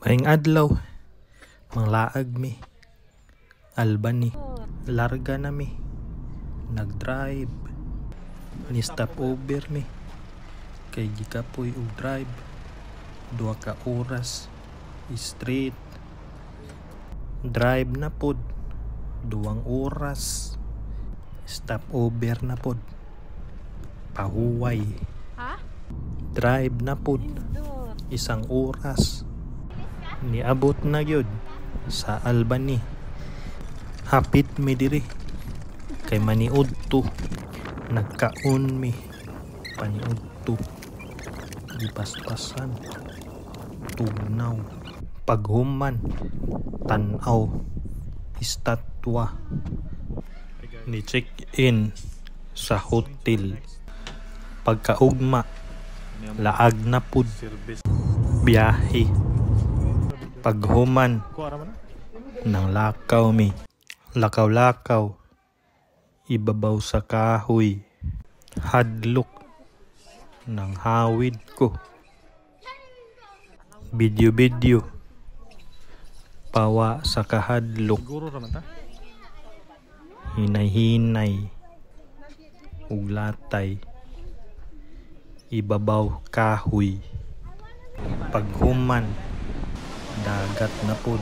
Maing adlaw, manglaag mi. Albany, larga na mi. Nag-drive. Ni stop over mi. Kay gikapoy og drive. 2 ka oras. Straight. Drive na pod. 2 oras. Stop over na pod. Pahuway. Drive na pod. 1 oras. Niabot na gyud sa Albany. Hapit mi diri kay maniud to. Nagkaon mi paniud to. Gipaspasan tugnaw. Paghuman tan-aw estatwa. Ni check in sa hotel. Pagkaugma laag na pud biyahe. Paghuman nang lakaw mi. Lakaw-lakaw ibabaw sa kahoy. Hadlok nang hawid ko. Video pawa sa kahadlok. Hinay-hinay ug latay ibabaw kahoy. Paghuman dagat na pud.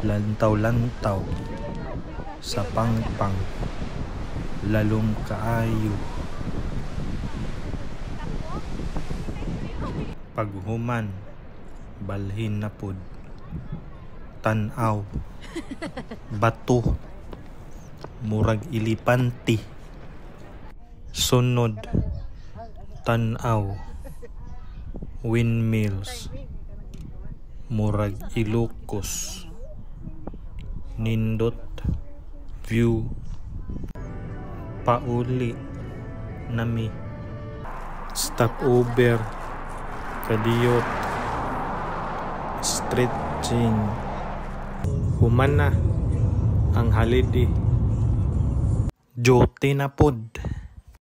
Lantaw-lantaw sa pangpang. Lalom kaayo. Paghuman balhin na pud. Tan-aw bato murag ilipanti. Sunod tan-aw windmills murag Ilocos. Nindot view. Pauli nami. Stop over kadiyot. Stretching. Human na ang holiday. Jote na pod.